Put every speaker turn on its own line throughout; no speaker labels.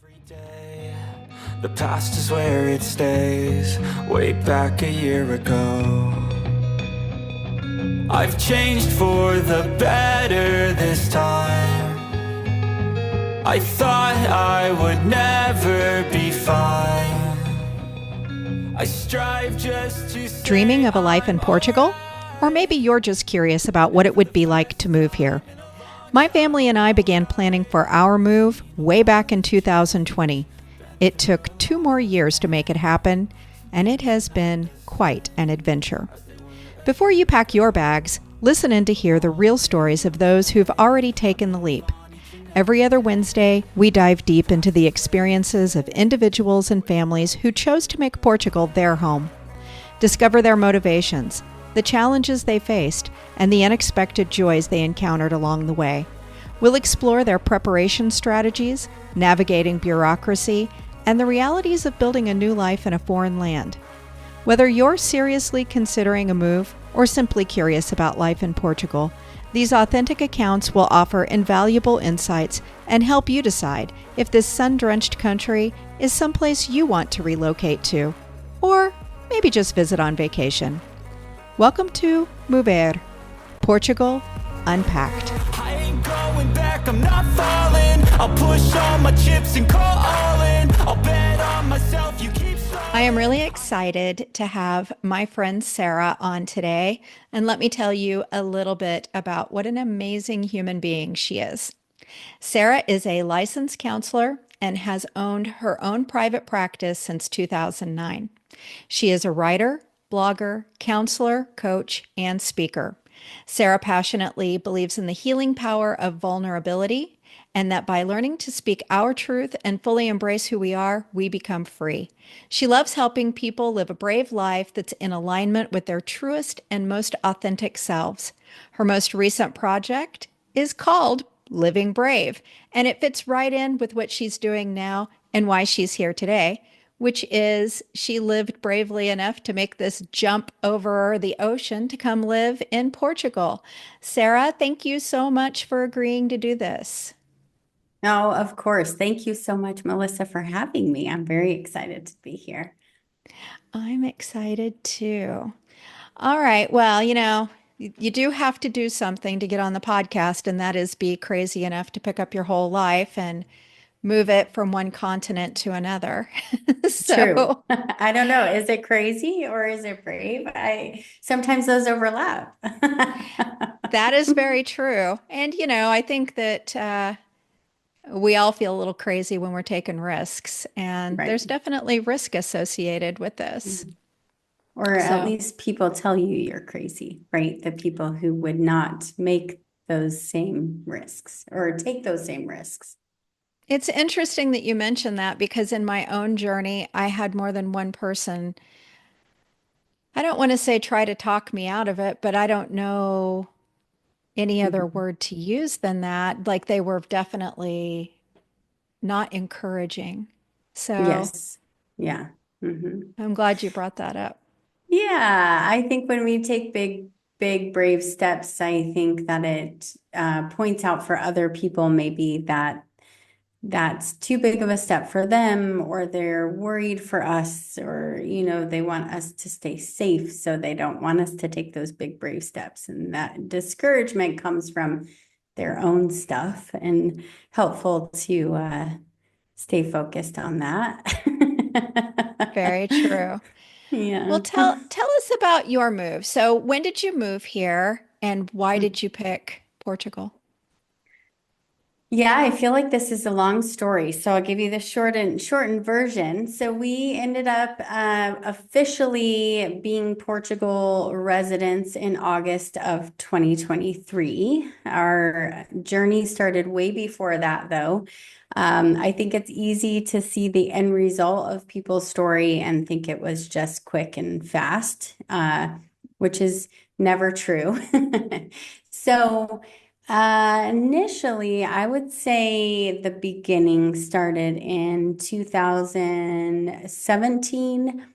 Every day, the past is where it stays, way back a year ago. I've changed for the better this time. I thought I would never be fine. I strive just to
Dreaming of a life in Portugal? Or maybe you're just curious about what it would be like to move here. My family and I began planning for our move way back in 2020. It took 2 more years to make it happen, and it has been quite an adventure. Before you pack your bags, listen in to hear the real stories of those who've already taken the leap. Every other Wednesday, we dive deep into the experiences of individuals and families who chose to make Portugal their home. Discover their motivations, the challenges they faced, and the unexpected joys they encountered along the way. We'll explore their preparation strategies, navigating bureaucracy, and the realities of building a new life in a foreign land. Whether you're seriously considering a move or simply curious about life in Portugal, these authentic accounts will offer invaluable insights and help you decide if this sun-drenched country is someplace you want to relocate to, or maybe just visit on vacation. Welcome to Mover, Portugal Unpacked.
I ain't going back, I'm not falling. I'll push all my chips and call all in. I'll bet on myself, you keep
I am really excited to have my friend Sarah on today, and let me tell you a little bit about what an amazing human being she is. Sarah is a licensed counselor and has owned her own private practice since 2009. She is a writer, blogger, counselor, coach, and speaker. Sarah passionately believes in the healing power of vulnerability and that by learning to speak our truth and fully embrace who we are, we become free. She loves helping people live a brave life that's in alignment with their truest and most authentic selves. Her most recent project is called Living Brave, and it fits right in with what she's doing now and why she's here today, which is she lived bravely enough to make this jump over the ocean to come live in Portugal. Sarah, thank you so much for agreeing to do this.
No, of course. Thank you so much, Melissa, for having me. I'm very excited to be here.
I'm excited too. All right. Well, you do have to do something to get on the podcast, and that is be crazy enough to pick up your whole life and move it from one continent to another.
True.
So
I don't know. Is it crazy or is it brave? I sometimes those overlap.
that is very true. And, I think that we all feel a little crazy when we're taking risks, and
Right.
there's definitely risk associated with this.
Or at
So
least people tell you you're crazy, right? The people who would not make those same risks or take those same risks.
it's interesting that you mentioned that because in my own journey, I had more than one person. I don't want to say try to talk me out of it, but I don't know any other
Mhm.
word to use than that. Like they were definitely not encouraging. So
Yes. Yeah. Mhm.
I'm glad you brought that up.
Yeah, I think when we take big, brave steps, I think that it points out for other people maybe that that's too big of a step for them, or they're worried for us, or, they want us to stay safe, so they don't want us to take those big, brave steps. And that discouragement comes from their own stuff, and helpful to stay focused on that.
Very true. Well,
Yeah.
tell us about your move. So when did you move here and why did you pick Portugal?
Yeah, I feel like this is a long story, so I'll give you the shortened version. So we ended up officially being Portugal residents in August of 2023. Our journey started way before that, though. I think it's easy to see the end result of people's story and think it was just quick and fast, which is never true. So. Initially, I would say the beginning started in 2017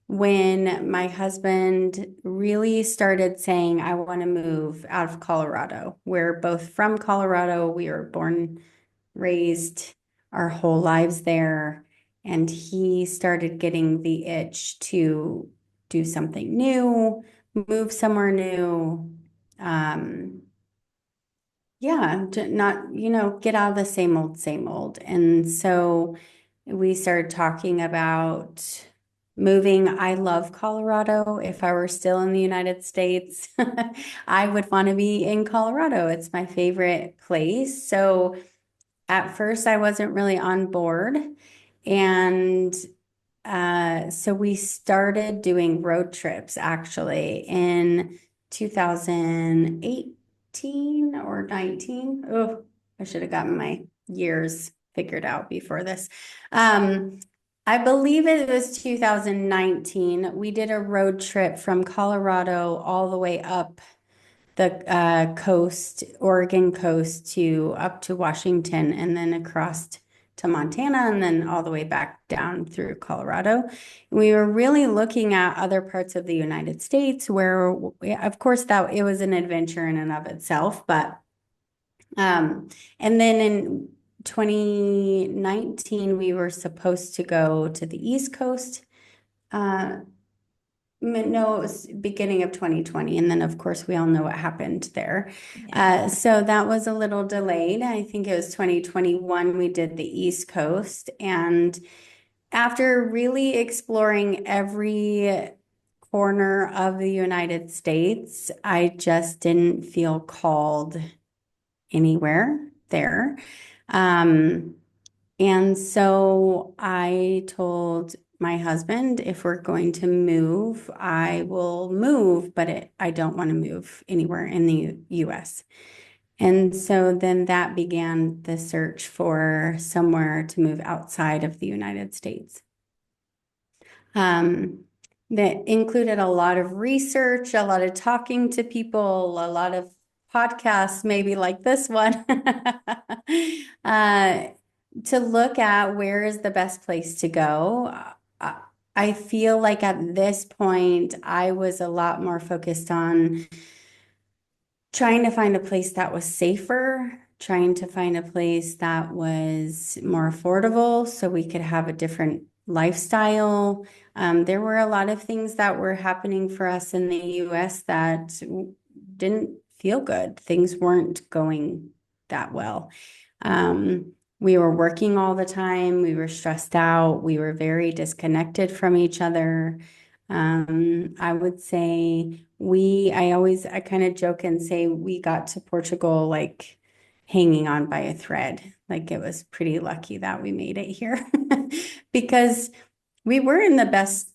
when my husband really started saying, I want to move out of Colorado. We're both from Colorado. We were born, raised, our whole lives there. And he started getting the itch to do something new, move somewhere new. Yeah, to not, get out of the same old, same old. And so we started talking about moving. I love Colorado. If I were still in the United States, I would want to be in Colorado. It's my favorite place. So at first, I wasn't really on board. And so we started doing road trips actually in 2018 or 19. Oh, I should have gotten my years figured out before this. I believe it was 2019. We did a road trip from Colorado all the way up the coast, Oregon coast to up to Washington and then across to Montana and then all the way back down through Colorado. We were really looking at other parts of the United States where, of course, that it was an adventure in and of itself, but and then in 2019 we were supposed to go to the East Coast. No, it was beginning of 2020. And then, of course, we all know what happened there. So that was a little delayed. I think it was 2021 we did the East Coast. And after really exploring every corner of the United States, I just didn't feel called anywhere there. And so I told my husband, if we're going to move, I will move, but I don't want to move anywhere in the US. And so then that began the search for somewhere to move outside of the United States. That included a lot of research, a lot of talking to people, a lot of podcasts, maybe like this one, to look at where is the best place to go. I feel like at this point, I was a lot more focused on trying to find a place that was safer, trying to find a place that was more affordable so we could have a different lifestyle. There were a lot of things that were happening for us in the US that didn't feel good. Things weren't going that well. We were working all the time. We were stressed out. We were very disconnected from each other. I would say I kind of joke and say we got to Portugal like hanging on by a thread. Like it was pretty lucky that we made it here because we were in the best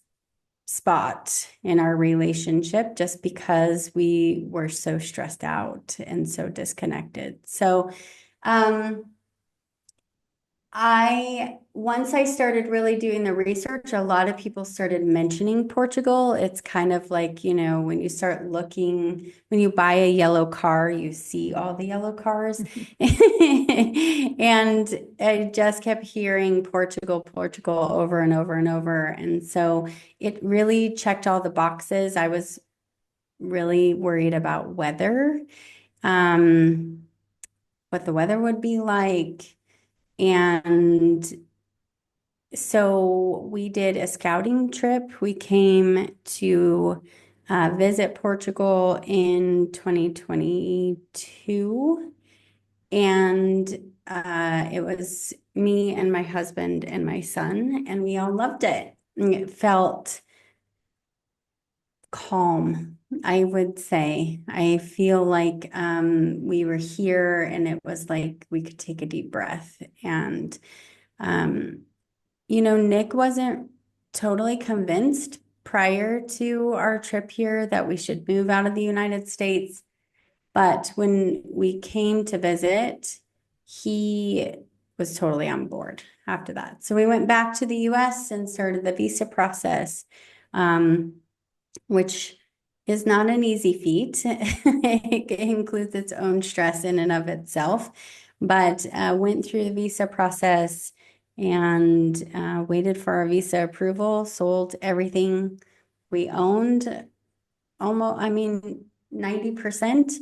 spot in our relationship just because we were so stressed out and so disconnected. So, once I started really doing the research, a lot of people started mentioning Portugal. It's kind of like, when you start looking, when you buy a yellow car, you see all the yellow cars. And I just kept hearing Portugal, Portugal over and over and over. And so it really checked all the boxes. I was really worried about weather, what the weather would be like. And so we did a scouting trip. We came to visit Portugal in 2022. And it was me and my husband and my son, and we all loved it. And it felt calm, I would say. I feel like we were here and it was like we could take a deep breath. And, Nick wasn't totally convinced prior to our trip here that we should move out of the United States. But when we came to visit, he was totally on board after that. So we went back to the US and started the visa process, which is not an easy feat. It includes its own stress in and of itself, but went through the visa process and waited for our visa approval, sold everything we owned, 90%,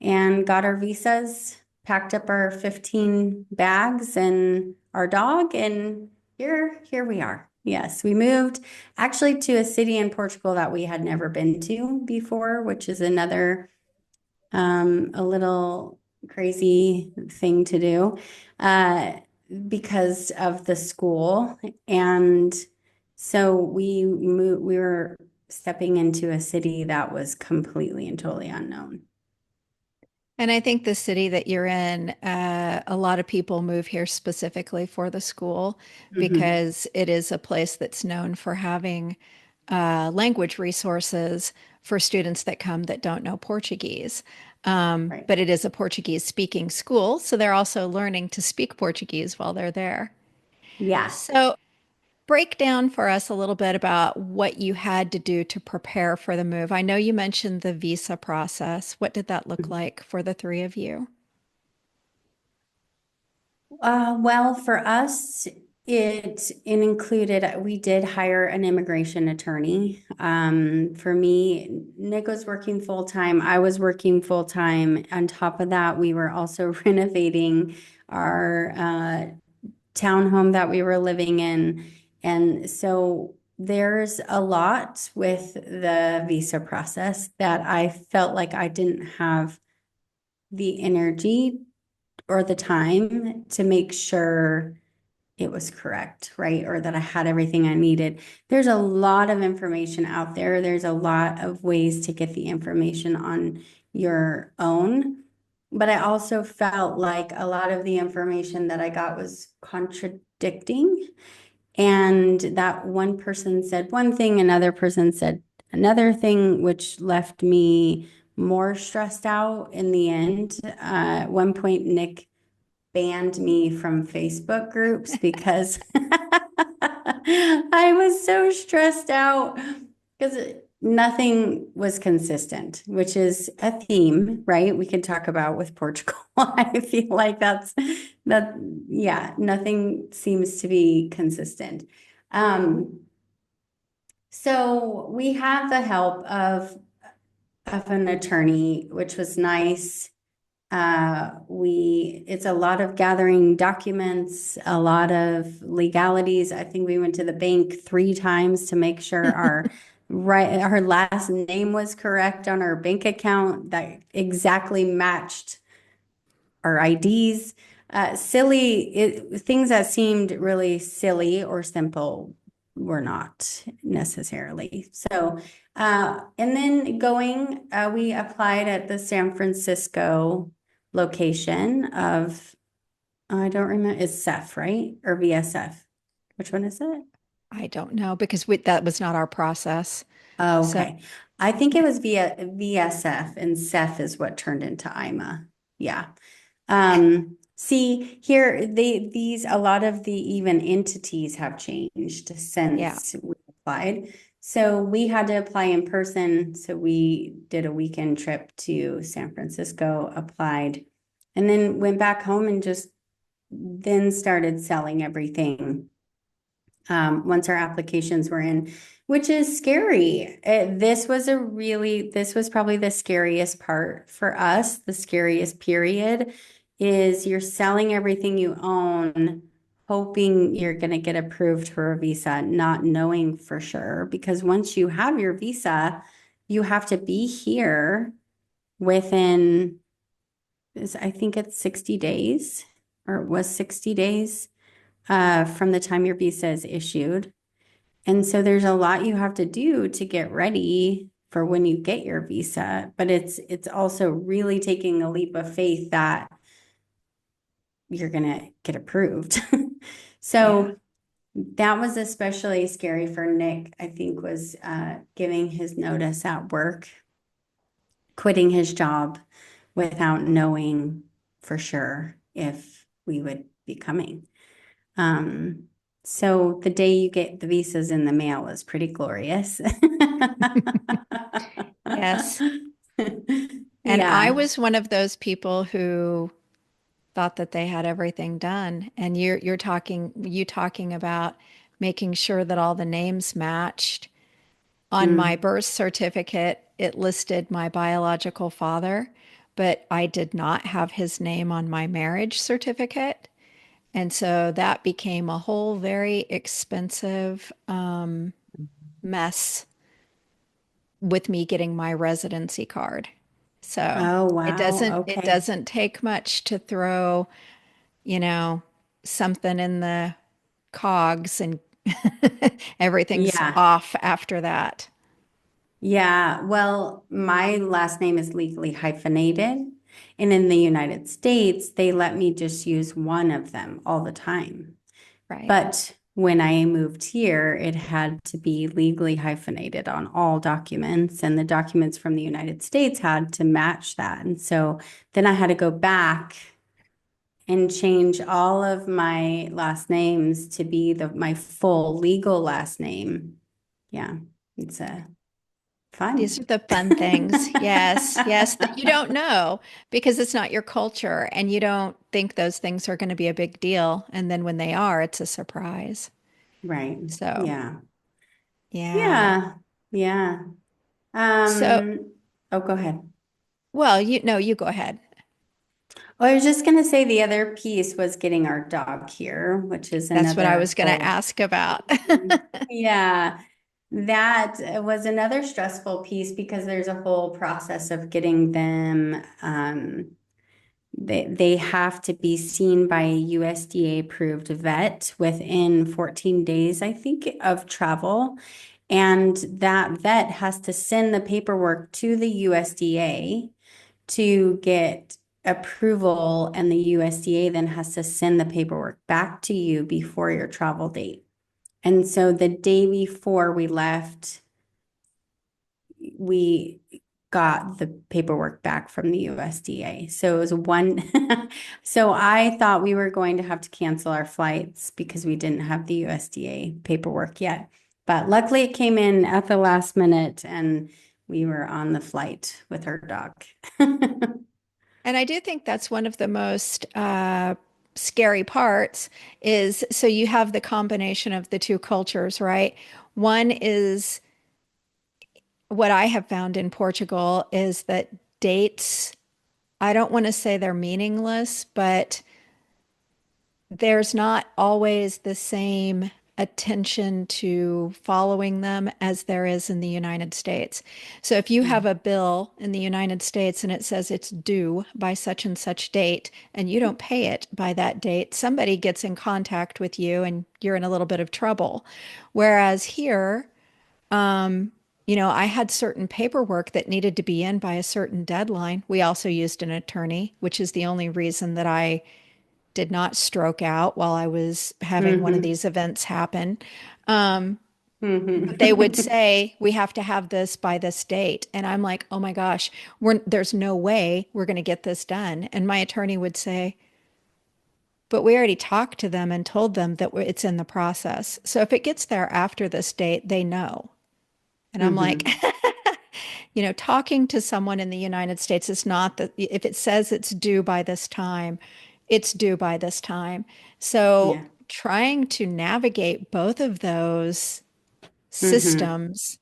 and got our visas packed up our 15 bags and our dog, and here we are. Yes, we moved actually to a city in Portugal that we had never been to before, which is another a little crazy thing to do because of the school. And so we were stepping into a city that was completely and totally unknown.
And I think the city that you're in, a lot of people move here specifically for the school
Mhm.
because it is a place that's known for having language resources for students that come that don't know Portuguese.
Right.
But it is a Portuguese speaking school, so they're also learning to speak Portuguese while they're there.
Yeah.
So, break down for us a little bit about what you had to do to prepare for the move. I know you mentioned the visa process. What did that look like for the three of you?
Well, for us, it included we did hire an immigration attorney. For me, Nick was working full time. I was working full time. On top of that, we were also renovating our townhome that we were living in, and so there's a lot with the visa process that I felt like I didn't have the energy or the time to make sure it was correct, right? Or that I had everything I needed. There's a lot of information out there. There's a lot of ways to get the information on your own. But I also felt like a lot of the information that I got was contradicting. And that one person said one thing, another person said another thing, which left me more stressed out in the end. At one point, Nick banned me from Facebook groups because I was so stressed out because nothing was consistent, which is a theme, right? We can talk about with Portugal. I feel like that, yeah, nothing seems to be consistent. Um, so we had the help of an attorney, which was nice. It's a lot of gathering documents, a lot of legalities. I think we went to the bank 3 times to make sure our last name was correct on our bank account that exactly matched our IDs. Things that seemed really silly or simple were not necessarily. So, and then we applied at the San Francisco location of, I don't remember, it's SEF, right? Or VSF? Which one is it?
I don't know because that was not our process.
Oh,
So,
okay. I think it was via VSF and SEF is what turned into IMA. Yeah. See here, a lot of the even entities have changed
yeah,
since we applied. So we had to apply in person. So we did a weekend trip to San Francisco, applied, and then went back home and just then started selling everything once our applications were in, which is scary. This was probably the scariest part for us. The scariest period is you're selling everything you own, hoping you're going to get approved for a visa, not knowing for sure. Because once you have your visa, you have to be here within, I think it's 60 days, or it was 60 days from the time your visa is issued. And so there's a lot you have to do to get ready for when you get your visa, but it's also really taking a leap of faith that you're going to get approved.
yeah.
So that was especially scary for Nick, I think, was giving his notice at work, quitting his job without knowing for sure if we would be coming. Um, so the day you get the visas in the mail is pretty glorious.
Yes. And I
Yeah.
was one of those people who thought that they had everything done. And you talking about making sure that all the names matched. On my
Mm.
birth certificate, it listed my biological father, but I did not have his name on my marriage certificate. And so that became a whole very expensive mess with me getting my residency card. So
Oh,
it
wow. Okay.
doesn't take much to throw, you know, something in the cogs and everything's
Yeah.
off after that.
Yeah. Well, my last name is legally hyphenated. And in the United States, they let me just use one of them all the time.
Right.
But when I moved here, it had to be legally hyphenated on all documents, and the documents from the United States had to match that. And so then I had to go back and change all of my last names to be my full legal last name. Yeah, it's
These
fun.
are the fun things. Yes, yes, that you don't know because it's not your culture and you don't think those things are going to be a big deal. And then when they are, it's a surprise.
Right.
So,
Yeah.
yeah.
Yeah. Yeah.
So,
Oh, go ahead.
well, you know, you go ahead.
Well, I was just going to say the other piece was getting our dog here, which is
That's what I was
another
going to
whole.
ask about.
Yeah, that was another stressful piece because there's a whole process of getting them. They have to be seen by a USDA approved vet within 14 days, I think, of travel. And that vet has to send the paperwork to the USDA to get approval, and the USDA then has to send the paperwork back to you before your travel date. And so the day before we left, we got the paperwork back from the USDA. So it was one. So I thought we were going to have to cancel our flights because we didn't have the USDA paperwork yet. But luckily it came in at the last minute and we were on the flight with our dog.
And I do think that's one of the most scary parts is so you have the combination of the two cultures, right? One is what I have found in Portugal is that dates, I don't want to say they're meaningless, but there's not always the same attention to following them as there is in the United States. So if you have a bill in the United States and it says it's due by such and such date and you don't pay it by that date, somebody gets in contact with you and you're in a little bit of trouble. Whereas here, I had certain paperwork that needed to be in by a certain deadline. We also used an attorney, which is the only reason that I did not stroke out while I was having one of
Mm-hmm.
these events happen. But they would
Mm-hmm.
say, we have to have this by this date. And I'm like, oh my gosh, there's no way we're going to get this done. And my attorney would say, but we already talked to them and told them that it's in the process. So if it gets there after this date, they know. And I'm like,
Mm-hmm.
talking to someone in the United States is not that if it says it's due by this time, it's due by this time. So
Yeah.
trying to navigate both of those
Mm-hmm.
systems.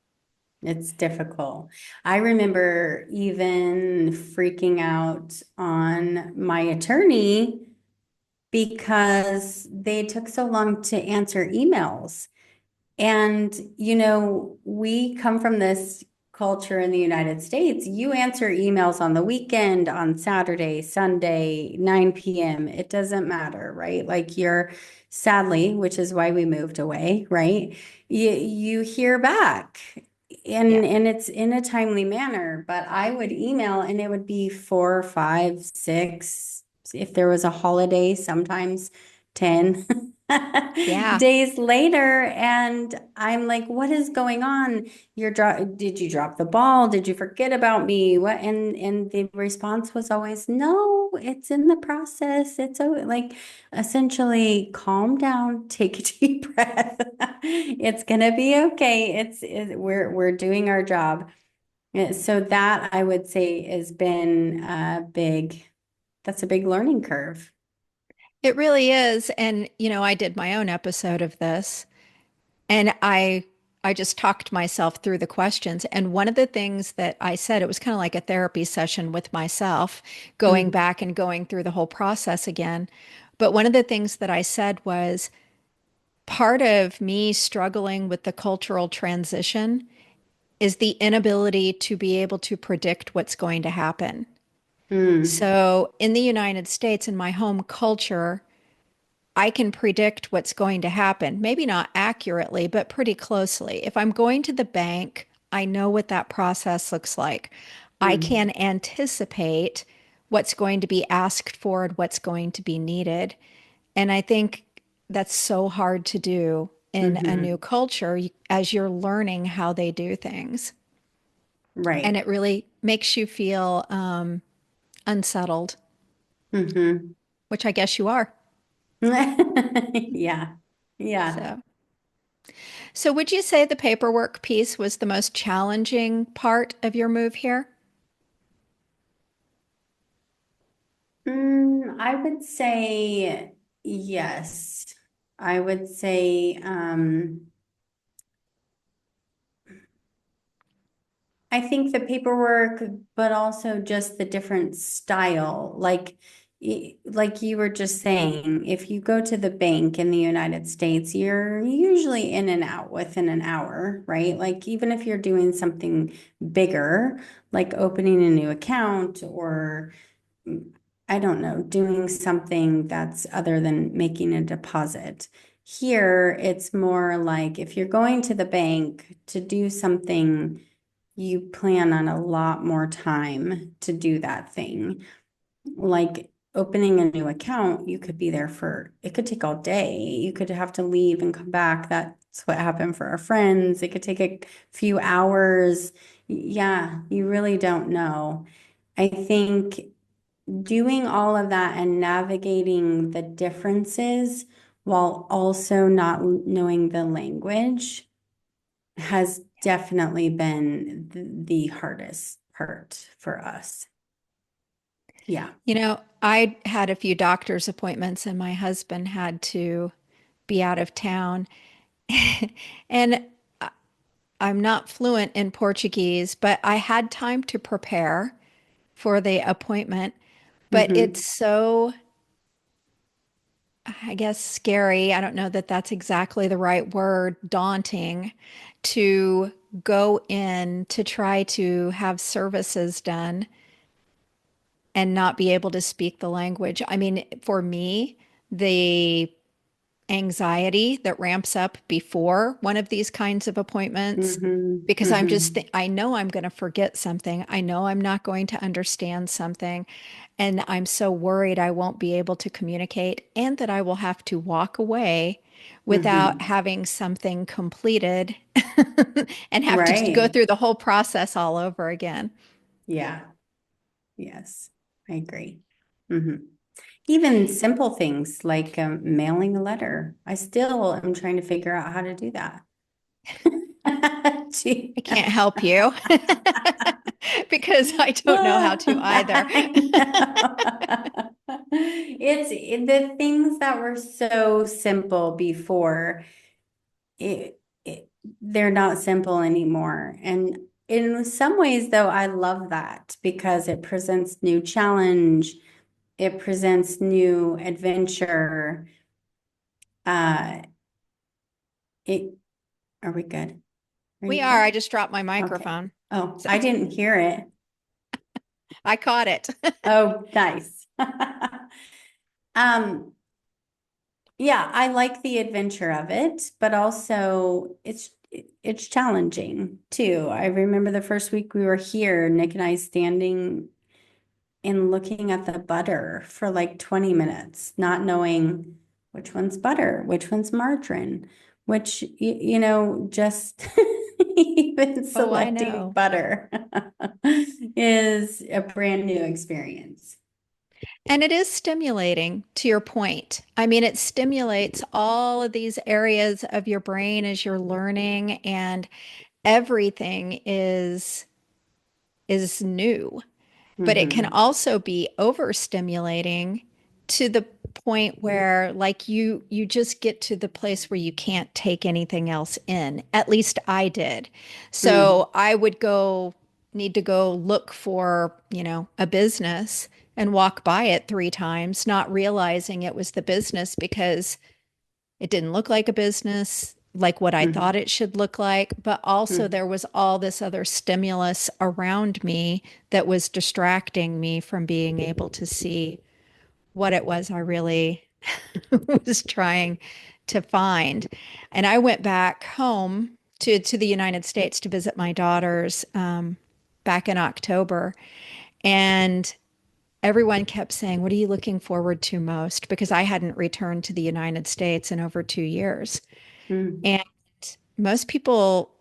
It's difficult. I remember even freaking out on my attorney because they took so long to answer emails. And, we come from this culture in the United States. You answer emails on the weekend, on Saturday, Sunday, 9 p.m. It doesn't matter, right? Like sadly, which is why we moved away, right? You hear back
Yeah.
and it's in a timely manner, but I would email and it would be 4, 5, 6, if there was a holiday, sometimes 10
Yeah.
days later. And I'm like, what is going on? Did you drop the ball? Did you forget about me? What? And the response was always, no, it's in the process. It's like essentially calm down, take a deep breath. It's gonna be okay. We're doing our job. So that I would say has been that's a big learning curve.
It really is. And, I did my own episode of this and I just talked myself through the questions. And one of the things that I said, it was kind of like a therapy session with myself, going
Mm,
back and going through the whole process again. But one of the things that I said was part of me struggling with the cultural transition is the inability to be able to predict what's going to happen.
mm,
So in the United States, in my home culture, I can predict what's going to happen. Maybe not accurately, but pretty closely. If I'm going to the bank, I know what that process looks like. I
mm,
can anticipate what's going to be asked for and what's going to be needed. And I think that's so hard to do in a new
hmm.
culture as you're learning how they do things. And
Right.
it really makes you feel unsettled,
Hmm.
which I guess you are.
Yeah. Yeah.
So. So, would you say the paperwork piece was the most challenging part of your move here?
I would say yes. I would say, I think the paperwork, but also just the different style. Like you were just saying, if you go to the bank in the United States, you're usually in and out within an hour, right? Like even if you're doing something bigger, like opening a new account or I don't know, doing something that's other than making a deposit. Here, it's more like if you're going to the bank to do something, you plan on a lot more time to do that thing. Like opening a new account, you could be there for, it could take all day. You could have to leave and come back. That's what happened for our friends. It could take a few hours. Yeah, you really don't know. I think doing all of that and navigating the differences while also not knowing the language has definitely been the hardest part for us. Yeah.
You know, I had a few doctor's appointments and my husband had to be out of town. And I'm not fluent in Portuguese, but I had time to prepare for the appointment. But
Hmm.
it's so, I guess, scary. I don't know that that's exactly the right word, daunting to go in to try to have services done and not be able to speak the language. I mean, for me, the anxiety that ramps up before one of these kinds of appointments,
Hmm.
because
Hmm.
I know I'm going to forget something. I know I'm not going to understand something. And I'm so worried I won't be able to communicate and that I will have to walk away without
Hmm.
having something completed and have to go
Right.
through the whole process all over again.
Yeah. Yes. I agree. Hmm. Even simple things like mailing a letter. I still am trying to figure out how to do that. Gee.
I can't help you because I don't know how to either.
I know. The things that were so simple before, they're not simple anymore. And in some ways, though, I love that because it presents new challenge, it presents new adventure. Uh, it, are we good? Are
We
you
are.
good?
I just dropped my
Okay.
microphone.
Oh,
So
I didn't hear it.
I caught it.
Oh, nice. Um, yeah, I like the adventure of it, but also it's challenging too. I remember the first week we were here, Nick and I standing and looking at the butter for like 20 minutes, not knowing which one's butter, which one's margarine, which just even
Oh, I
selecting
know.
butter is a brand new experience.
And it is stimulating to your point. I mean, it stimulates all of these areas of your brain as you're learning, and everything is new. But it can
Hmm.
also be overstimulating to the point where like you just get to the place where you can't take anything else in. At least I did.
Mm,
So I would go need to go look for, a business and walk by it 3 times, not realizing it was the business because it didn't look like a business, like what I
mm,
thought it should look like, but also
mm,
there was all this other stimulus around me that was distracting me from being able to see what it was I really was trying to find. And I went back home to the United States to visit my daughters back in October. And everyone kept saying, "What are you looking forward to most?" Because I hadn't returned to the United States in over 2 years.
mm,
And most people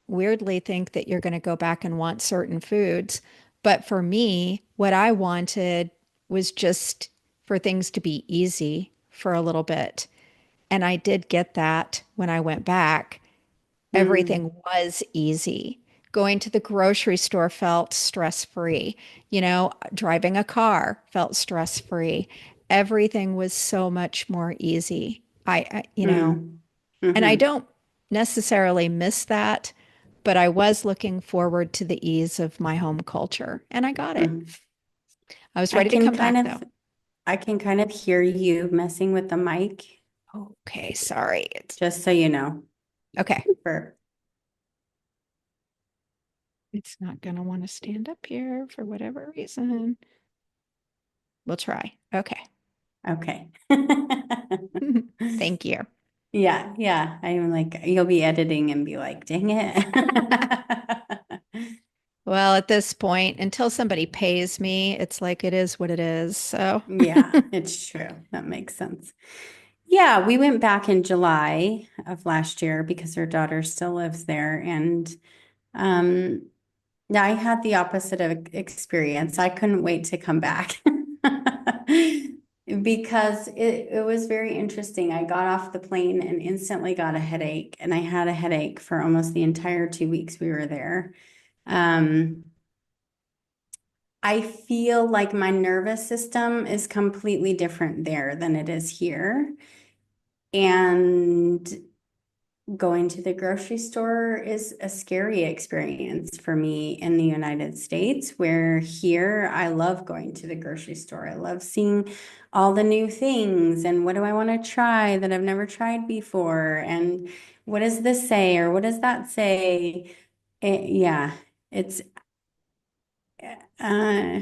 weirdly think that you're going to go back and want certain foods. But for me, what I wanted was just for things to be easy for a little bit. And I did get that when I went back.
mm,
Everything was easy. Going to the grocery store felt stress free. Driving a car felt stress free. Everything was so much more easy.
mm,
And I
mhm,
don't necessarily miss that, but I was looking forward to the ease of my home culture, and I got it.
mhm.
I was
I
ready to
can
come
kind
back though.
of I can kind of hear you messing with the mic,
Okay, sorry. It's
just so you know.
okay.
For
It's not going to want to stand up here for whatever reason. We'll try. Okay.
okay.
Thank you.
Yeah, yeah. I'm like, you'll be editing and be like, dang it.
Well, at this point, until somebody pays me, it's like it is what it is. So,
Yeah, it's true. That makes sense. Yeah, we went back in July of last year because her daughter still lives there. And yeah, I had the opposite of experience. I couldn't wait to come back because it was very interesting. I got off the plane and instantly got a headache, and I had a headache for almost the entire 2 weeks we were there. Um, I feel like my nervous system is completely different there than it is here. And going to the grocery store is a scary experience for me in the United States, where here I love going to the grocery store. I love seeing all the new things and what do I want to try that I've never tried before? And what does this say or what does that say? Yeah, it's uh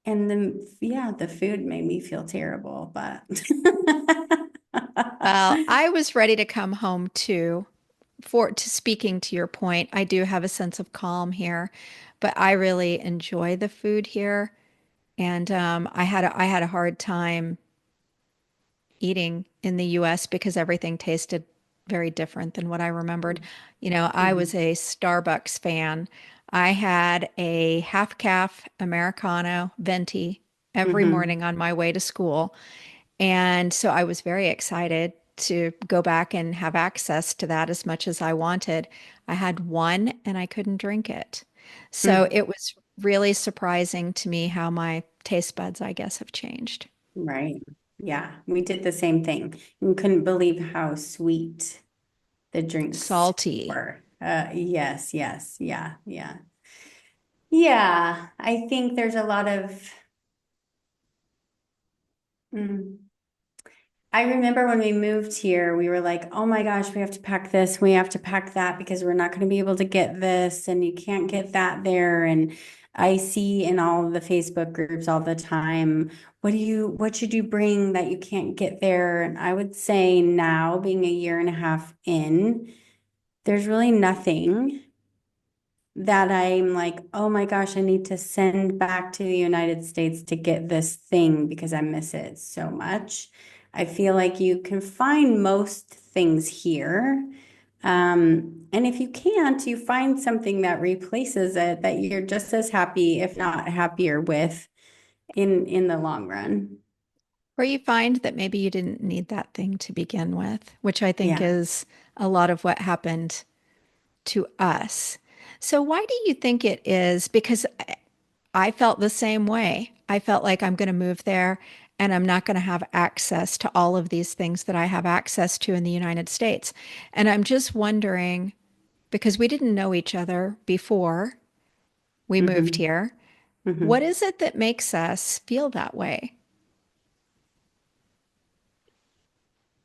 and the food made me feel terrible, but
well, I was ready to come home too. To speaking to your point, I do have a sense of calm here, but I really enjoy the food here. And I had a hard time eating in the US because everything tasted very different than what I remembered. I was
Mhm,
a Starbucks fan. I had a half calf Americano venti every
mhm,
morning on my way to school. And so I was very excited to go back and have access to that as much as I wanted. I had one and I couldn't drink it. So
mm.
it was really surprising to me how my taste buds, I guess, have changed.
Right. Yeah, we did the same thing and couldn't believe how sweet the drinks
Salty.
were. Yes, yes, yeah, yeah. Yeah, I think there's a lot of, mm, I remember when we moved here, we were like, oh my gosh, we have to pack this, we have to pack that because we're not going to be able to get this and you can't get that there. And I see in all of the Facebook groups all the time, what should you bring that you can't get there? And I would say now, being a year and a half in, there's really nothing that I'm like, oh my gosh, I need to send back to the United States to get this thing because I miss it so much. I feel like you can find most things here. And if you can't, you find something that replaces it that you're just as happy, if not happier with in the long run.
Or you find that maybe you didn't need that thing to begin with, which I think
Yeah.
is a lot of what happened to us. So, why do you think it is? Because I felt the same way. I felt like I'm going to move there and I'm not going to have access to all of these things that I have access to in the United States. And I'm just wondering, because we didn't know each other before we moved
Mm-hmm.
here, what
Mm-hmm.
is it that makes us feel that way?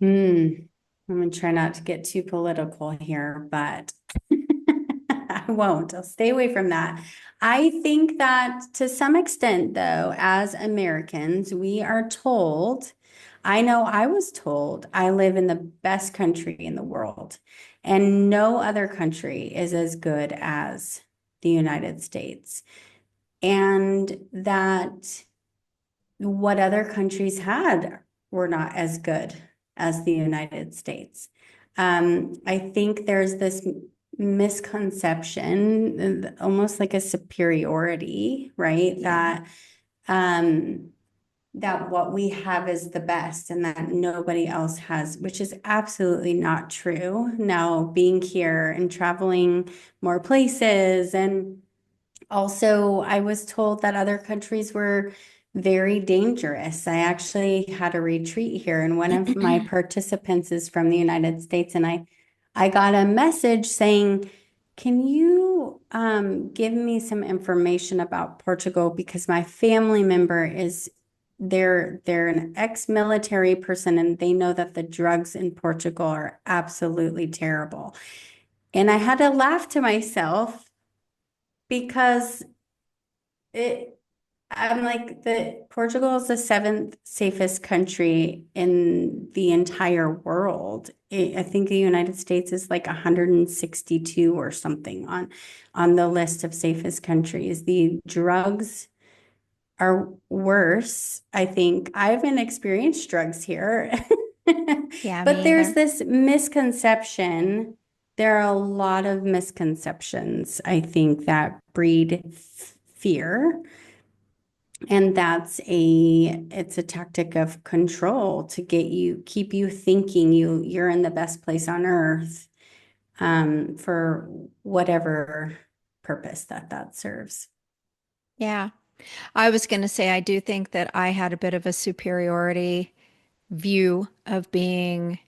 Hmm. I'm gonna try not to get too political here, but I won't. I'll stay away from that. I think that to some extent, though, as Americans, we are told, I know I was told I live in the best country in the world, and no other country is as good as the United States. And that what other countries had were not as good as the United States. I think there's this misconception, almost like a superiority, right?
Yeah.
That what we have is the best and that nobody else has, which is absolutely not true. Now, being here and traveling more places and also, I was told that other countries were very dangerous. I actually had a retreat here, and one of my participants is from the United States, and I got a message saying, "Can you give me some information about Portugal? Because my family member is they're an ex-military person, and they know that the drugs in Portugal are absolutely terrible." And I had to laugh to myself because it, I'm like the Portugal is the seventh safest country in the entire world. I think the United States is like 162 or something on the list of safest countries. The drugs are worse. I think I haven't experienced drugs here.
Yeah,
But
me
there's
either.
this misconception. There are a lot of misconceptions, I think, that breed fear. And it's a tactic of control to keep you thinking you're in the best place on earth, for whatever purpose that serves.
Yeah. I was going to say, I do think that I had a bit of a superiority view of being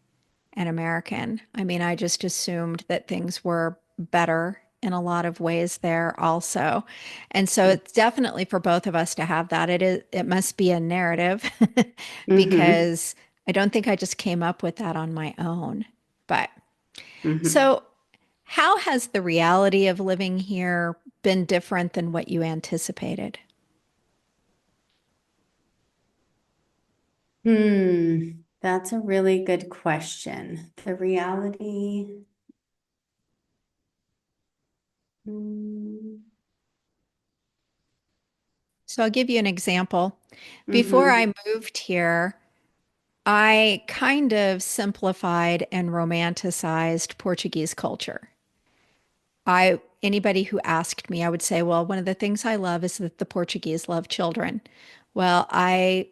an American. I mean, I just assumed that things were better in a lot of ways there also. And so it's definitely for both of us to have that. It must be a narrative
Mm-hmm.
because I don't think I just came up with that on my own. But
Mm-hmm.
so how has the reality of living here been different than what you anticipated?
That's a really good question. The reality. Mm,
So I'll give you an example. Before
mm-hmm.
I moved here, I kind of simplified and romanticized Portuguese culture. Anybody who asked me, I would say, well, one of the things I love is that the Portuguese love children. Well, I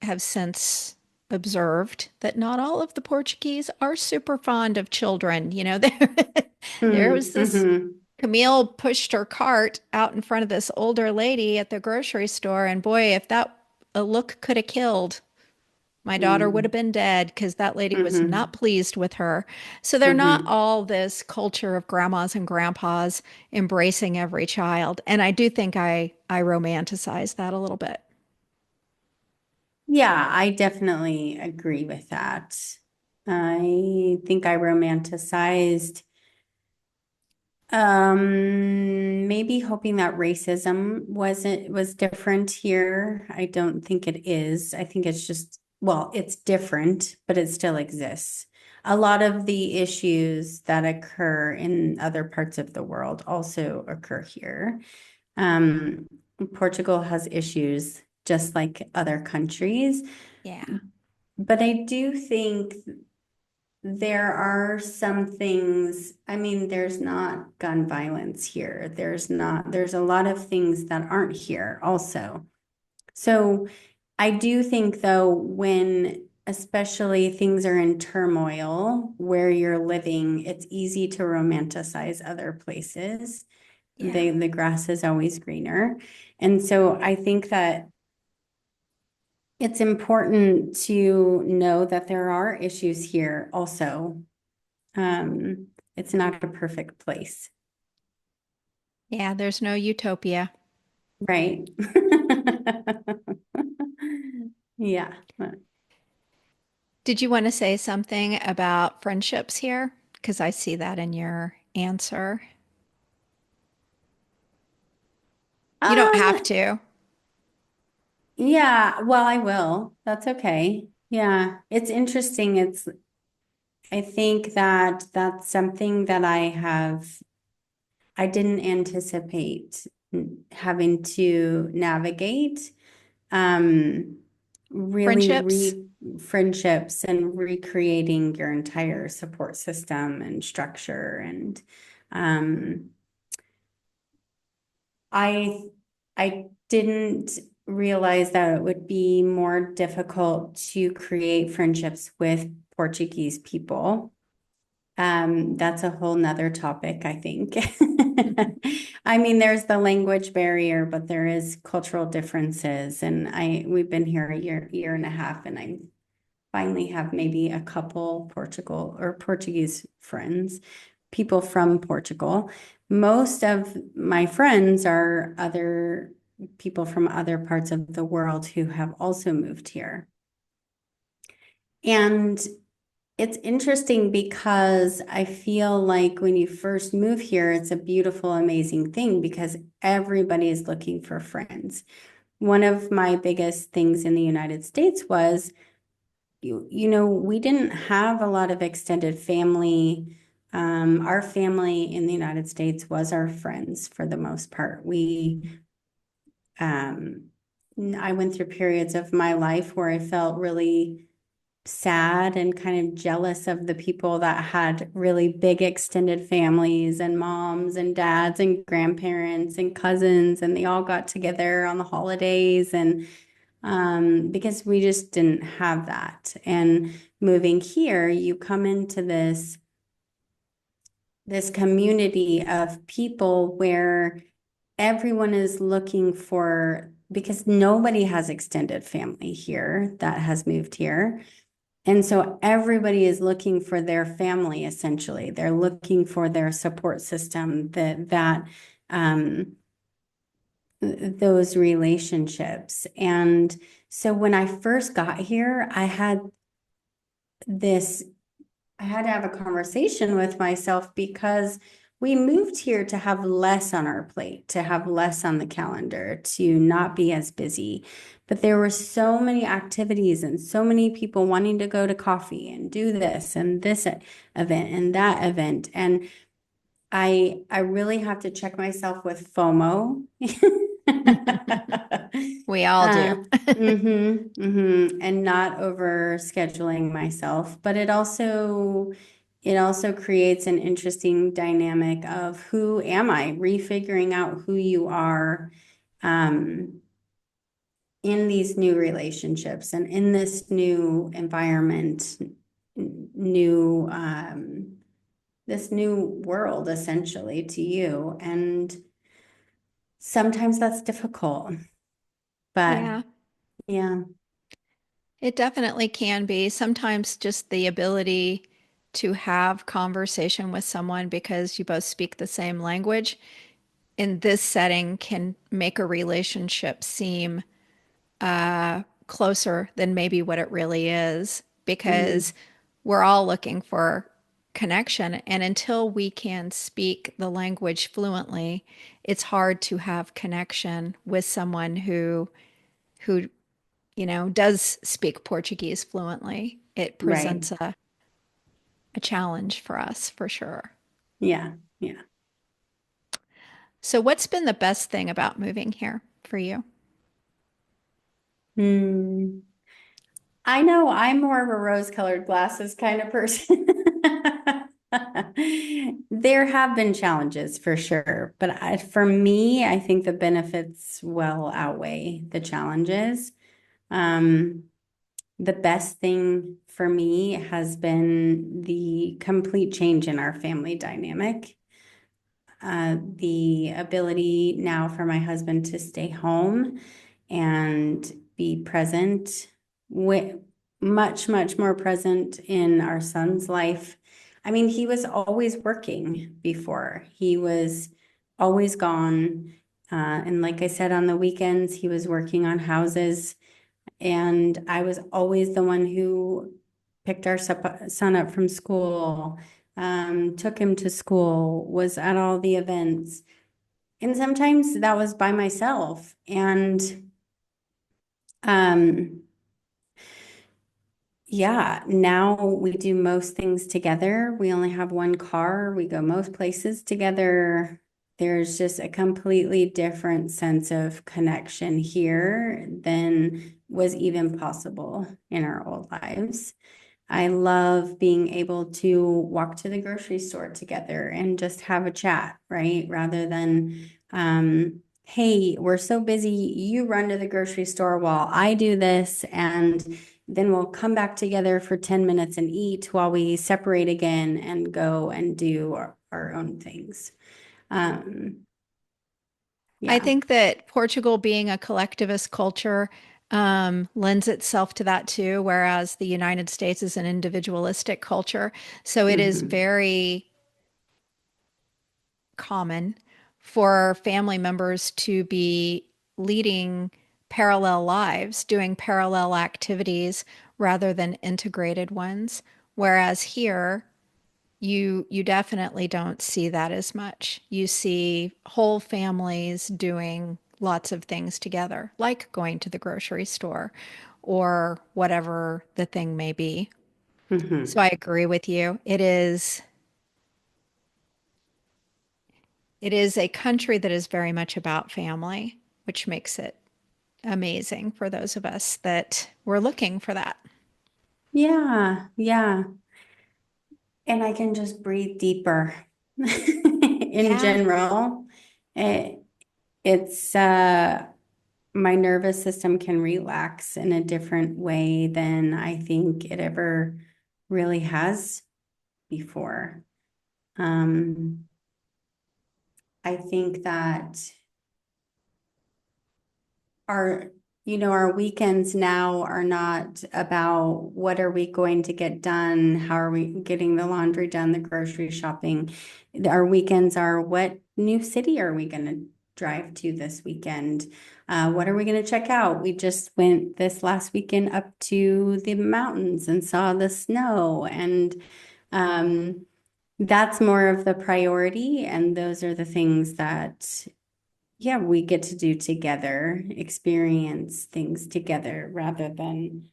have since observed that not all of the Portuguese are super fond of children. There was this
Mm-hmm.
Camille pushed her cart out in front of this older lady at the grocery store, and boy, if that a look could have killed, my daughter would have been dead because that lady was
Mm-hmm.
not pleased with her. So they're not
Mm-hmm.
all this culture of grandmas and grandpas embracing every child. And I do think I romanticize that a little bit.
Yeah, I definitely agree with that. I think I romanticized, maybe hoping that racism was different here. I don't think it is. I think it's just, well, it's different, but it still exists. A lot of the issues that occur in other parts of the world also occur here. Um, Portugal has issues just like other countries.
Yeah.
But I do think there are some things, I mean, there's not gun violence here. There's a lot of things that aren't here also. So I do think though, when especially things are in turmoil where you're living, it's easy to romanticize other places.
Yeah.
The grass is always greener. And so I think that it's important to know that there are issues here also. It's not a perfect place,
Yeah, there's no utopia.
right? Yeah.
Did you want to say something about friendships here? Because I see that in your answer. You don't have
Um,
to.
yeah, well, I will. That's okay. Yeah, it's interesting. I think that that's something that I didn't anticipate having to navigate. Um, really
Friendships?
re friendships and recreating your entire support system and structure. And um, I I didn't realize that it would be more difficult to create friendships with Portuguese people. That's a whole nother topic, I think. I mean, there's the language barrier, but there is cultural differences. And we've been here a year and a half, and I finally have maybe a couple Portugal or Portuguese friends, people from Portugal. Most of my friends are other people from other parts of the world who have also moved here. And it's interesting because I feel like when you first move here, it's a beautiful, amazing thing because everybody is looking for friends. One of my biggest things in the United States was, we didn't have a lot of extended family. Our family in the United States was our friends for the most part. Um, I went through periods of my life where I felt really sad and kind of jealous of the people that had really big extended families and moms and dads and grandparents and cousins, and they all got together on the holidays. And because we just didn't have that. And moving here, you come into this community of people where everyone is looking for, because nobody has extended family here that has moved here. And so everybody is looking for their family, essentially. They're looking for their support system, those relationships. And so when I first got here, this, I had to have a conversation with myself because we moved here to have less on our plate, to have less on the calendar, to not be as busy. But there were so many activities and so many people wanting to go to coffee and do this and this event and that event. And I really have to check myself with FOMO.
We all
Uh,
do.
and not over scheduling myself, but it also creates an interesting dynamic of who am I, refiguring out who you are um, in these new relationships and in this new environment, new this new world essentially to you. And sometimes that's difficult, but
Yeah,
yeah,
it definitely can be. Sometimes just the ability to have conversation with someone because you both speak the same language in this setting can make a relationship seem closer than maybe what it really is because
mhm,
we're all looking for connection. And until we can speak the language fluently, it's hard to have connection with someone who does speak Portuguese fluently. It
right.
presents a challenge for us for sure.
Yeah, yeah.
So, what's been the best thing about moving here for you?
Hmm. I know I'm more of a rose-colored glasses kind of person. There have been challenges for sure, but for me, I think the benefits well outweigh the challenges. Um, the best thing for me has been the complete change in our family dynamic. The ability now for my husband to stay home and be present much, much more present in our son's life. I mean, he was always working before. He was always gone. And like I said, on the weekends, he was working on houses. And I was always the one who picked our son up from school, took him to school, was at all the events. And sometimes that was by myself. And um, yeah, now we do most things together. We only have one car. We go most places together. There's just a completely different sense of connection here than was even possible in our old lives. I love being able to walk to the grocery store together and just have a chat, right? Rather than, hey, we're so busy, you run to the grocery store while I do this, and then we'll come back together for 10 minutes and eat while we separate again and go and do our own things.
I
Yeah.
think that Portugal being a collectivist culture lends itself to that too, whereas the United States is an individualistic culture. So it is
Hmm.
very common for family members to be leading parallel lives, doing parallel activities rather than integrated ones. Whereas here, you definitely don't see that as much. You see whole families doing lots of things together, like going to the grocery store or whatever the thing may be. So
Hmm.
I agree with you. It is a country that is very much about family, which makes it amazing for those of us that were looking for that.
Yeah. Yeah. And I can just breathe deeper in
Yeah.
general. It, it's my nervous system can relax in a different way than I think it ever really has before. Um, I think that our our weekends now are not about what are we going to get done, how are we getting the laundry done, the grocery shopping. Our weekends are what new city are we going to drive to this weekend? What are we going to check out? We just went this last weekend up to the mountains and saw the snow, and um, that's more of the priority, and those are the things that yeah, we get to do together, experience things together rather than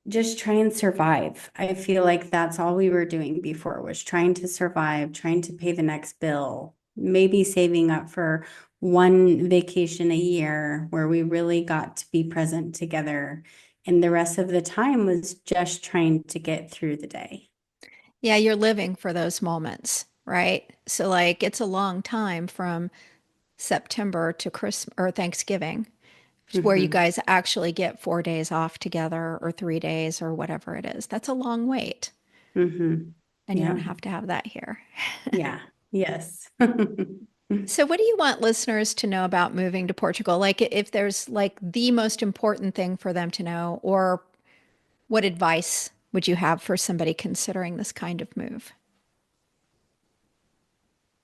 just try and survive. I feel like that's all we were doing before was trying to survive, trying to pay the next bill, maybe saving up for one vacation a year where we really got to be present together. And the rest of the time was just trying to get through the day.
Yeah, you're living for those moments, right? So like it's a long time from September to Christmas or Thanksgiving, where you
Hmm.
guys actually get 4 days off together or 3 days or whatever it is. That's a long wait.
Hmm.
And you don't
Yeah.
have to have that here.
Yeah. Yes.
So, what do you want listeners to know about moving to Portugal? Like, if there's like the most important thing for them to know, or what advice would you have for somebody considering this kind of move?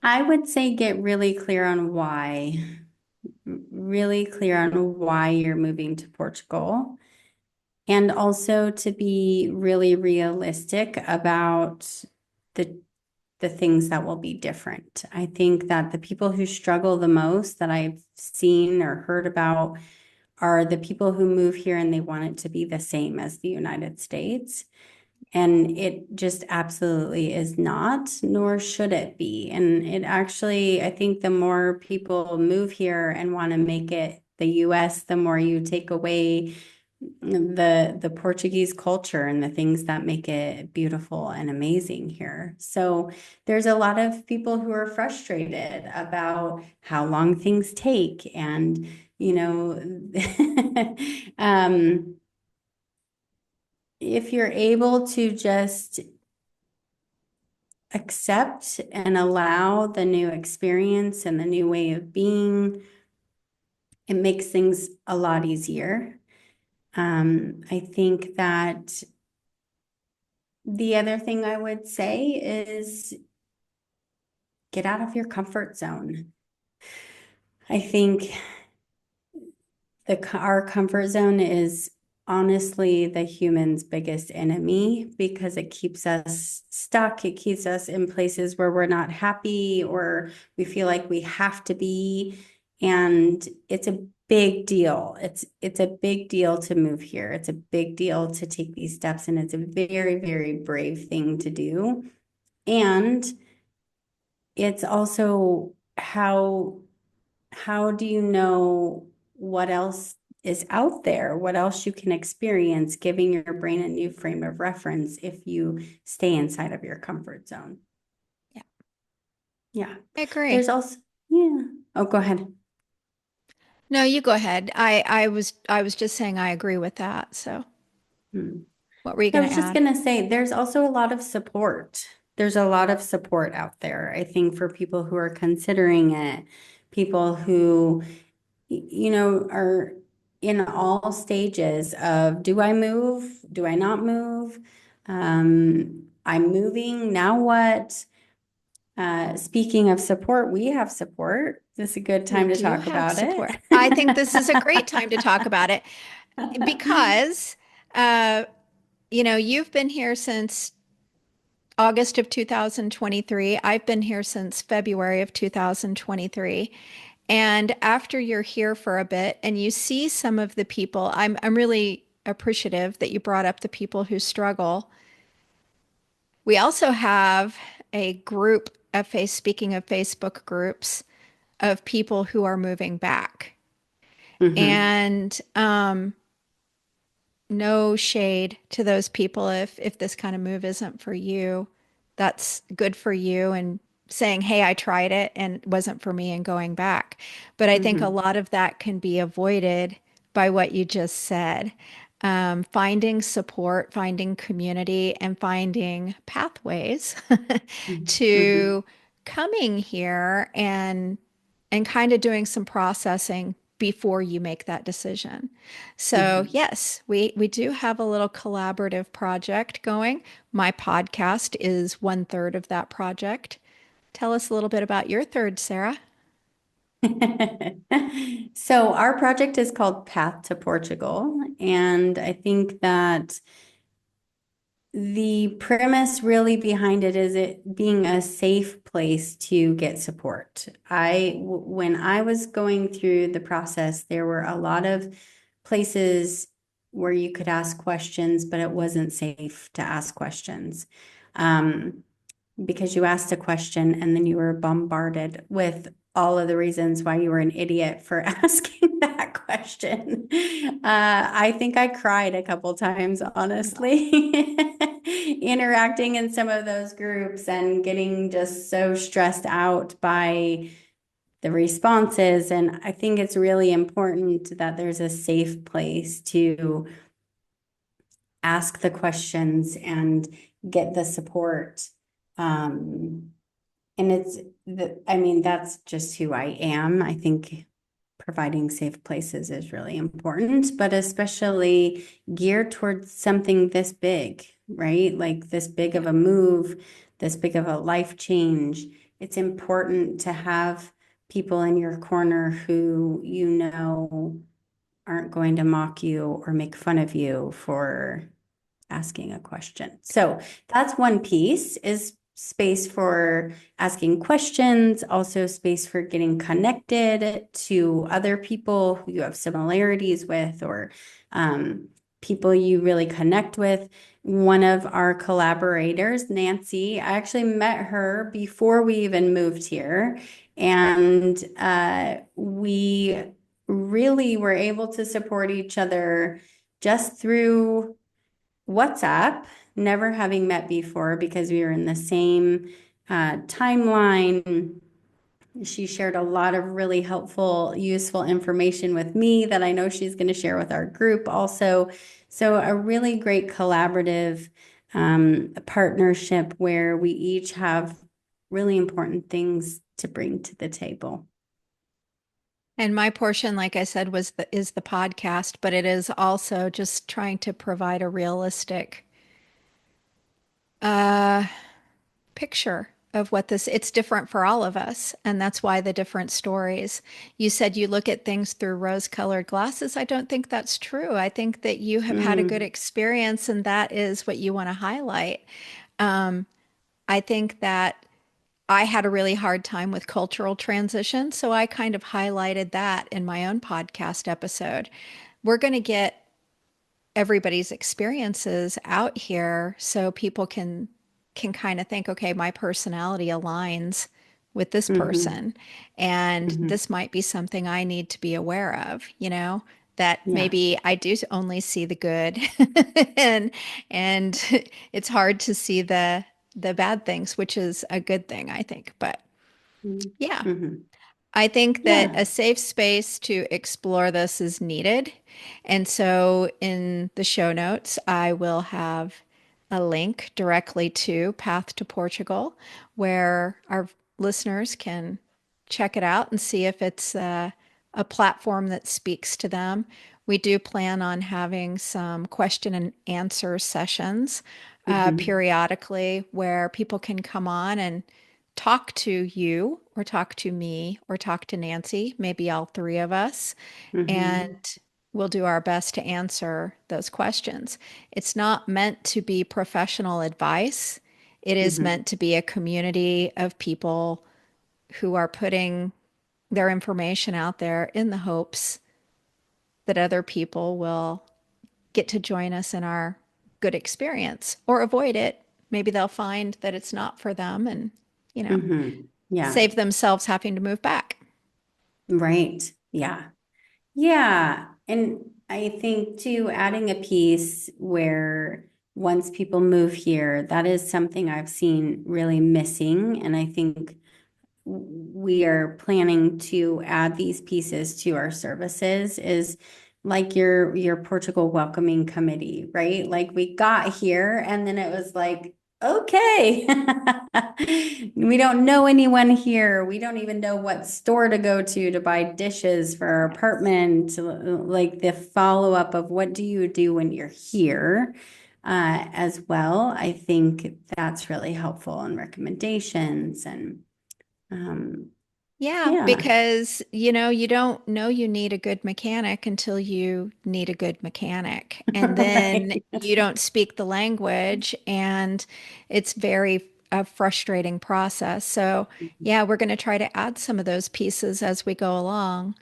I would say get really clear on why, really clear on why you're moving to Portugal, and also to be really realistic about the the things that will be different. I think that the people who struggle the most that I've seen or heard about are the people who move here and they want it to be the same as the United States. And it just absolutely is not, nor should it be. And it actually, I think the more people move here and want to make it the US, the more you take away the Portuguese culture and the things that make it beautiful and amazing here. So there's a lot of people who are frustrated about how long things take and um if you're able to just accept and allow the new experience and the new way of being, it makes things a lot easier. I think that the other thing I would say is get out of your comfort zone. I think our comfort zone is honestly the human's biggest enemy because it keeps us stuck. It keeps us in places where we're not happy or we feel like we have to be. And it's a big deal. It's a big deal to move here. It's a big deal to take these steps, and it's a very, very brave thing to do. And it's also how do you know what else is out there, what else you can experience, giving your brain a new frame of reference if you stay inside of your comfort zone.
Yeah.
Yeah.
I agree.
There's also, yeah. Oh, go ahead.
No, you go ahead. I was just saying I agree with that. So
Hmm.
what were you
I
going
was
to
just
add?
going to say, there's also a lot of support. There's a lot of support out there, I think, for people who are considering it, people who, are in all stages of, do I move? Do I not move? I'm moving. Now what? Speaking of support, we have support. This is a good
We
time to
do
talk
have
about
support.
it.
I think this is a great time to talk about it because, uh, you've been here since August of 2023. I've been here since February of 2023. And after you're here for a bit and you see some of the people, I'm really appreciative that you brought up the people who struggle. We also have a group of speaking of Facebook groups of people who are moving back.
Mhm.
And no shade to those people if this kind of move isn't for you. That's good for you and saying, "Hey, I tried it and it wasn't for me," and going back. But I think a
Mhm.
lot of that can be avoided by what you just said. Finding support, finding community, and finding pathways
Mhm.
to coming here and kind of doing some processing before you make that decision. So,
Mhm.
yes, we do have a little collaborative project going. My podcast is one third of that project. Tell us a little bit about your third, Sarah.
So our project is called Path to Portugal, and I think that the premise really behind it is it being a safe place to get support. When I was going through the process, there were a lot of places where you could ask questions, but it wasn't safe to ask questions. Um, because you asked a question and then you were bombarded with all of the reasons why you were an idiot for asking that question. I think I cried a couple times, honestly, interacting in some of those groups and getting just so stressed out by the responses. And I think it's really important that there's a safe place to ask the questions and get the support. Um, and I mean, that's just who I am. I think providing safe places is really important, but especially geared towards something this big, right? Like this big
Yeah.
of a move, this big of a life change. It's important to have people in your corner who aren't going to mock you or make fun of you for asking a question. So that's one piece is space for asking questions, also space for getting connected to other people who you have similarities with or people you really connect with. One of our collaborators, Nancy, I actually met her before we even moved here. And we really were able to support each other just through WhatsApp, never having met before because we were in the same timeline. She shared a lot of really helpful, useful information with me that I know she's going to share with our group also. So, a really great collaborative partnership where we each have really important things to bring to the table.
And my portion, like I said, is the podcast, but it is also just trying to provide a realistic uh, picture of what this it's different for all of us, and that's why the different stories. You said you look at things through rose-colored glasses. I don't think that's true. I think that you have had a good
Mm,
experience, and that is what you want to highlight. I think that I had a really hard time with cultural transition, so I kind of highlighted that in my own podcast episode. We're going to get everybody's experiences out here so people can kind of think, okay, my personality aligns with this
hmm
person, and
hmm
this might be something I need to be aware of, that
Yeah.
maybe I do only see the good and and it's hard to see the bad things, which is a good thing, I think. But yeah,
Mm-hmm.
I think that
Yeah.
a safe space to explore this is needed. And so in the show notes, I will have a link directly to Path to Portugal where our listeners can check it out and see if it's a platform that speaks to them. We do plan on having some question and answer sessions
hmm
periodically where people can come on and talk to you or talk to me or talk to Nancy, maybe all three of us, and
hmm
we'll do our best to answer those questions. It's not meant to be professional advice. It is
hmm
meant to be a community of people who are putting their information out there in the hopes that other people will get to join us in our good experience or avoid it. Maybe they'll find that it's not for them and, you know,
Yeah.
save themselves having to move back.
Right. Yeah. Yeah. And I think too, adding a piece where once people move here, that is something I've seen really missing. And I think we are planning to add these pieces to our services is like your Portugal welcoming committee, right? Like we got here and then it was like, okay, we don't know anyone here. We don't even know what store to go to buy dishes for our apartment. Like the follow up of what do you do when you're here, as well. I think that's really helpful in recommendations and um,
Yeah,
yeah,
because you don't know you need a good mechanic until you need a good mechanic. And then
right.
you don't speak the language, and it's very a frustrating process. So, yeah, we're going to try to add some of those pieces as we go along.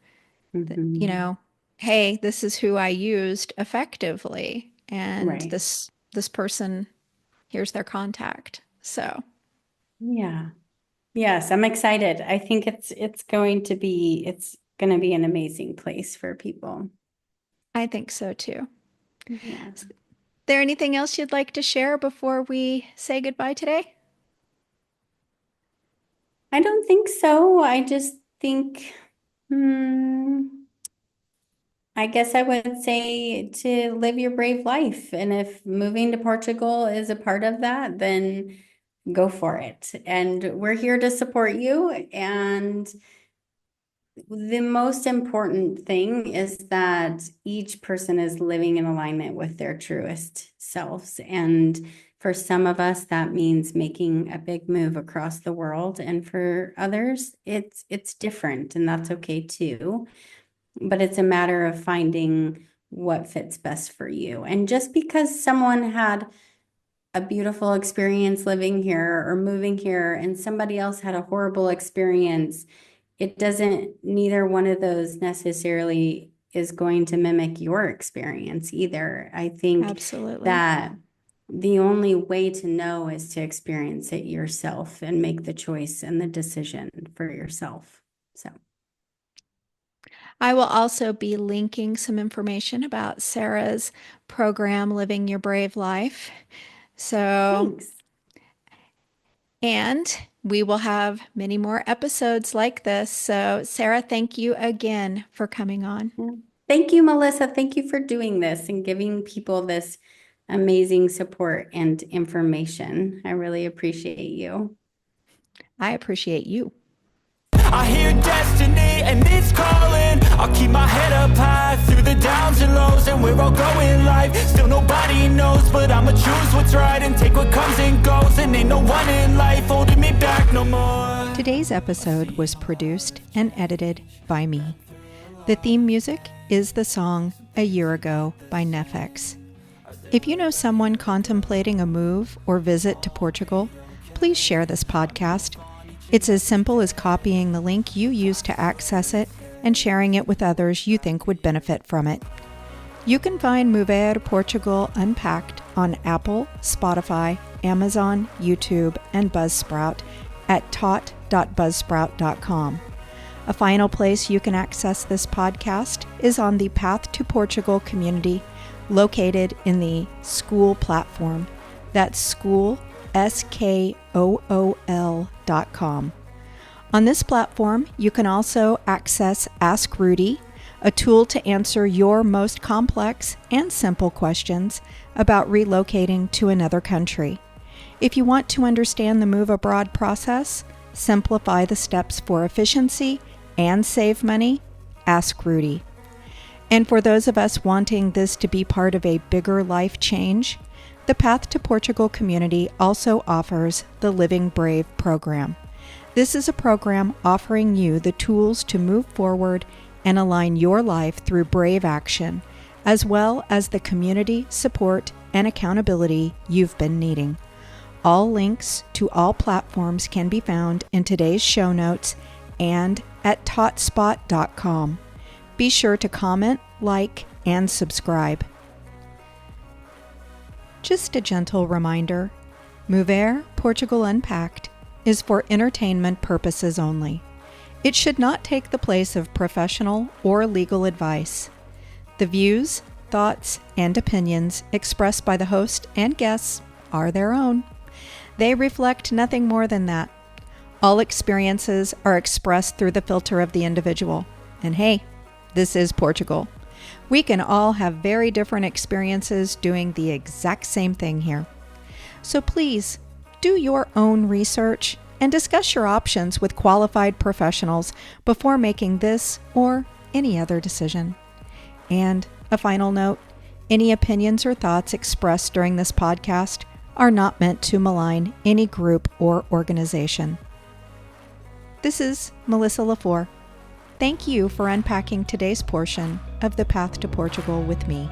That,
Mhm.
hey, this is who I used effectively, and
Right.
this person, here's their contact. So,
Yeah. Yes, I'm excited. I think it's going to be an amazing place for people.
I think so too.
Yeah.
There anything else you'd like to share before we say goodbye today?
I don't think so. I just think, hmm, I guess I would say to live your brave life. And if moving to Portugal is a part of that, then go for it. And we're here to support you. And the most important thing is that each person is living in alignment with their truest selves. And for some of us, that means making a big move across the world. And for others, it's different, and that's okay too. But it's a matter of finding what fits best for you. And just because someone had a beautiful experience living here or moving here and somebody else had a horrible experience, it doesn't, neither one of those necessarily is going to mimic your experience either. I think
Absolutely.
that the only way to know is to experience it yourself and make the choice and the decision for yourself. So
I will also be linking some information about Sarah's program, Living Your Brave Life. So,
thanks.
and we will have many more episodes like this. So, Sarah, thank you again for coming on.
Yeah. Thank you, Melissa. Thank you for doing this and giving people this amazing support and information. I really appreciate you.
I appreciate you.
I hear destiny and it's calling. I'll keep my head up high through the downs and lows, and we're all going life. Still nobody knows, but I'ma choose what's right and take what comes and goes. And ain't no one in life holding me back no more.
Today's episode was produced and edited by me. The theme music is the song A Year Ago by Nefex. If you know someone contemplating a move or visit to Portugal, please share this podcast. It's as simple as copying the link you use to access it and sharing it with others you think would benefit from it. You can find Mover Portugal Unpacked on Apple, Spotify, Amazon, YouTube, and Buzzsprout at tot.buzzsprout.com. A final place you can access this podcast is on the Path to Portugal community located in the School platform. That's school, SKOOL.com. On this platform, you can also access Ask Rudy, a tool to answer your most complex and simple questions about relocating to another country. If you want to understand the move abroad process, simplify the steps for efficiency, and save money, ask Rudy. And for those of us wanting this to be part of a bigger life change, the Path to Portugal community also offers the Living Brave program. This is a program offering you the tools to move forward and align your life through brave action, as well as the community support and accountability you've been needing. All links to all platforms can be found in today's show notes and at totspot.com. Be sure to comment, like, and subscribe. Just a gentle reminder, Mover Portugal Unpacked is for entertainment purposes only. It should not take the place of professional or legal advice. The views, thoughts, and opinions expressed by the host and guests are their own. They reflect nothing more than that. All experiences are expressed through the filter of the individual. And hey, this is Portugal. We can all have very different experiences doing the exact same thing here. So please, do your own research and discuss your options with qualified professionals before making this or any other decision. And a final note, any opinions or thoughts expressed during this podcast are not meant to malign any group or organization. This is Melissa LaFleur. Thank you for unpacking today's portion of the Path to Portugal with me.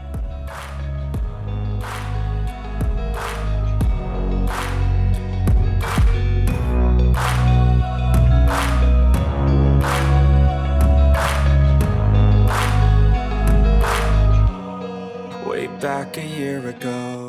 Way back a year ago,